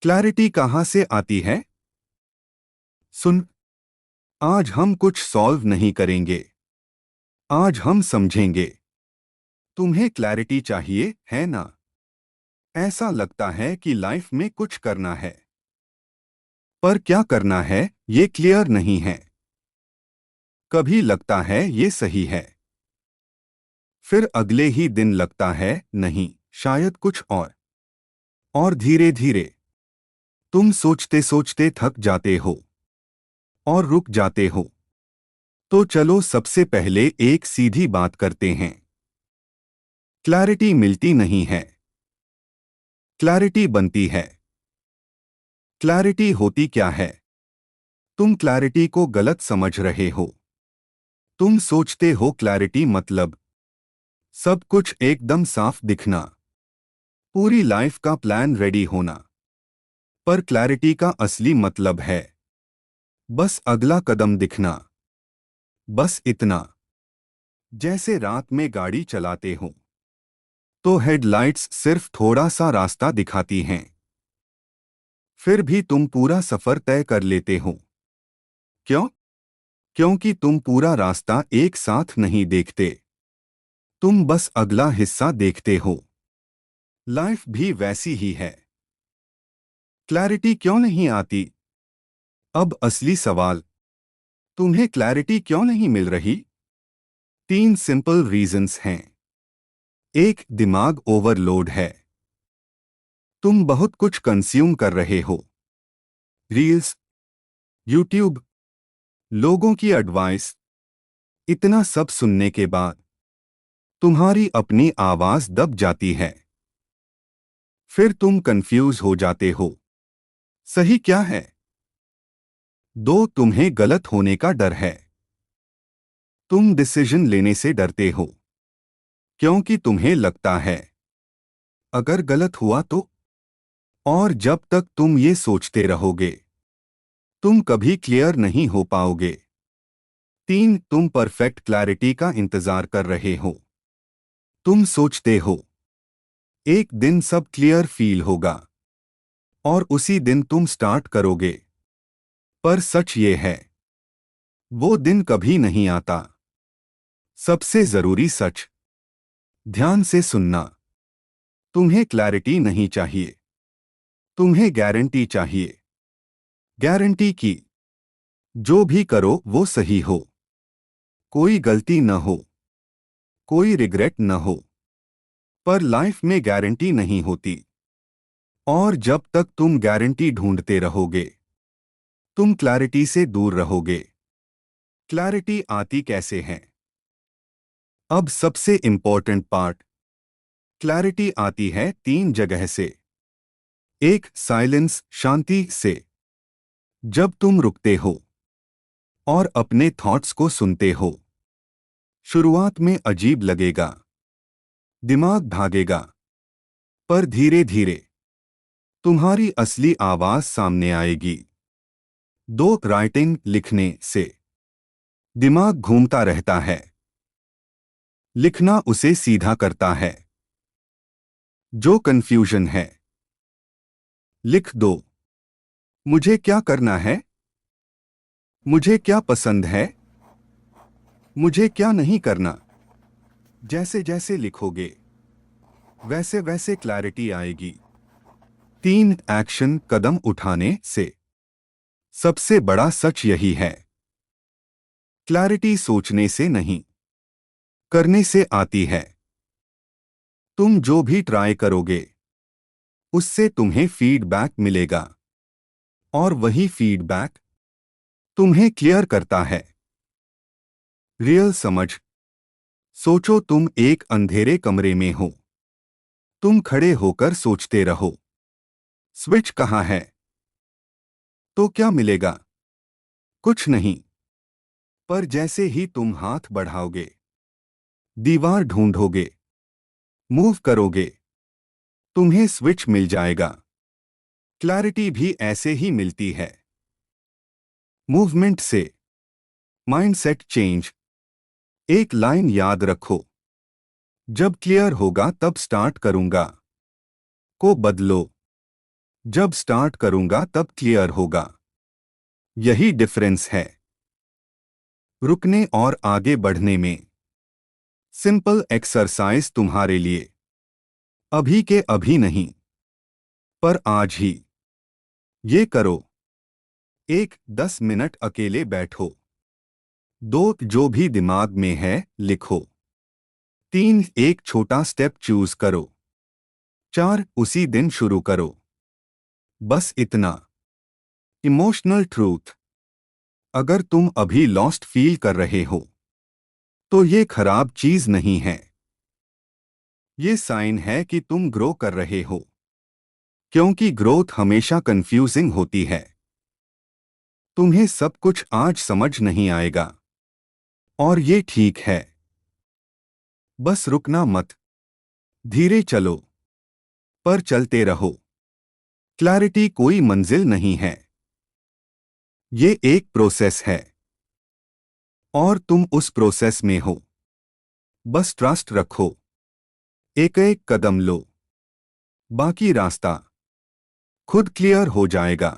Clarity कहाँ से आती है? सुन, आज हम कुछ सॉल्व नहीं करेंगे। आज हम समझेंगे। तुम्हें क्लैरिटी चाहिए, है ना? ऐसा लगता है कि लाइफ में कुछ करना है, पर क्या करना है ये क्लियर नहीं है। कभी लगता है ये सही है, फिर अगले ही दिन लगता है नहीं, शायद कुछ और धीरे धीरे तुम सोचते सोचते थक जाते हो और रुक जाते हो। तो चलो सबसे पहले एक सीधी बात करते हैं। क्लैरिटी मिलती नहीं है, क्लैरिटी बनती है। क्लैरिटी होती क्या है? तुम क्लैरिटी को गलत समझ रहे हो। तुम सोचते हो क्लैरिटी मतलब सब कुछ एकदम साफ दिखना, पूरी लाइफ का प्लान रेडी होना। पर क्लैरिटी का असली मतलब है बस अगला कदम दिखना, बस इतना। जैसे रात में गाड़ी चलाते हो तो हेडलाइट्स सिर्फ थोड़ा सा रास्ता दिखाती हैं, फिर भी तुम पूरा सफर तय कर लेते हो। क्यों? क्योंकि तुम पूरा रास्ता एक साथ नहीं देखते, तुम बस अगला हिस्सा देखते हो। लाइफ भी वैसी ही है। क्लैरिटी क्यों नहीं आती? अब असली सवाल, तुम्हें क्लैरिटी क्यों नहीं मिल रही? 3 सिंपल रीजंस हैं। एक, दिमाग ओवरलोड है। तुम बहुत कुछ कंज्यूम कर रहे हो। रील्स, यूट्यूब, लोगों की एडवाइस, इतना सब सुनने के बाद तुम्हारी अपनी आवाज दब जाती है। फिर तुम कंफ्यूज हो जाते हो, सही क्या है? 2, तुम्हें गलत होने का डर है। तुम डिसीजन लेने से डरते हो क्योंकि तुम्हें लगता है अगर गलत हुआ तो। और जब तक तुम ये सोचते रहोगे तुम कभी क्लियर नहीं हो पाओगे। 3, तुम परफेक्ट क्लैरिटी का इंतजार कर रहे हो। तुम सोचते हो एक दिन सब क्लियर फील होगा और उसी दिन तुम स्टार्ट करोगे। पर सच ये है, वो दिन कभी नहीं आता। सबसे जरूरी सच, ध्यान से सुनना। तुम्हें क्लैरिटी नहीं चाहिए, तुम्हें गारंटी चाहिए। गारंटी की जो भी करो वो सही हो, कोई गलती न हो, कोई रिग्रेट न हो। पर लाइफ में गारंटी नहीं होती। और जब तक तुम गारंटी ढूंढते रहोगे तुम क्लैरिटी से दूर रहोगे। क्लैरिटी आती कैसे है? अब सबसे इंपॉर्टेंट पार्ट, क्लैरिटी आती है 3 जगह से। एक, साइलेंस, शांति से। जब तुम रुकते हो और अपने थॉट्स को सुनते हो। शुरुआत में अजीब लगेगा, दिमाग भागेगा, पर धीरे धीरे तुम्हारी असली आवाज सामने आएगी। 2, राइटिंग, लिखने से। दिमाग घूमता रहता है, लिखना उसे सीधा करता है। जो कंफ्यूजन है, लिख दो। मुझे क्या करना है? मुझे क्या पसंद है? मुझे क्या नहीं करना? जैसे जैसे लिखोगे वैसे वैसे क्लैरिटी आएगी। 3, एक्शन, कदम उठाने से। सबसे बड़ा सच यही है, क्लैरिटी सोचने से नहीं, करने से आती है। तुम जो भी ट्राई करोगे उससे तुम्हें फीडबैक मिलेगा और वही फीडबैक तुम्हें क्लियर करता है। रियल समझ, सोचो तुम एक अंधेरे कमरे में हो। तुम खड़े होकर सोचते रहो स्विच कहाँ है, तो क्या मिलेगा? कुछ नहीं। पर जैसे ही तुम हाथ बढ़ाओगे, दीवार ढूंढोगे, मूव करोगे, तुम्हें स्विच मिल जाएगा। क्लैरिटी भी ऐसे ही मिलती है, मूवमेंट से। Mindset change. एक लाइन याद रखो, जब क्लियर होगा तब स्टार्ट करूंगा को बदलो। जब स्टार्ट करूंगा तब क्लियर होगा। यही डिफरेंस है रुकने और आगे बढ़ने में। सिंपल एक्सरसाइज तुम्हारे लिए। अभी के अभी नहीं, पर आज ही। ये करो। 10 मिनट अकेले बैठो। 2 जो भी दिमाग में है लिखो। 3 एक छोटा स्टेप चूज करो। 4 उसी दिन शुरू करो। बस इतना। Emotional truth. अगर तुम अभी लॉस्ट फील कर रहे हो तो ये खराब चीज नहीं है। ये साइन है कि तुम ग्रो कर रहे हो, क्योंकि ग्रोथ हमेशा कंफ्यूजिंग होती है। तुम्हें सब कुछ आज समझ नहीं आएगा, और ये ठीक है। बस रुकना मत। धीरे चलो, पर चलते रहो। क्लैरिटी कोई मंजिल नहीं है, ये एक प्रोसेस है, और तुम उस प्रोसेस में हो। बस ट्रस्ट रखो। एक एक कदम लो, बाकी रास्ता खुद क्लियर हो जाएगा।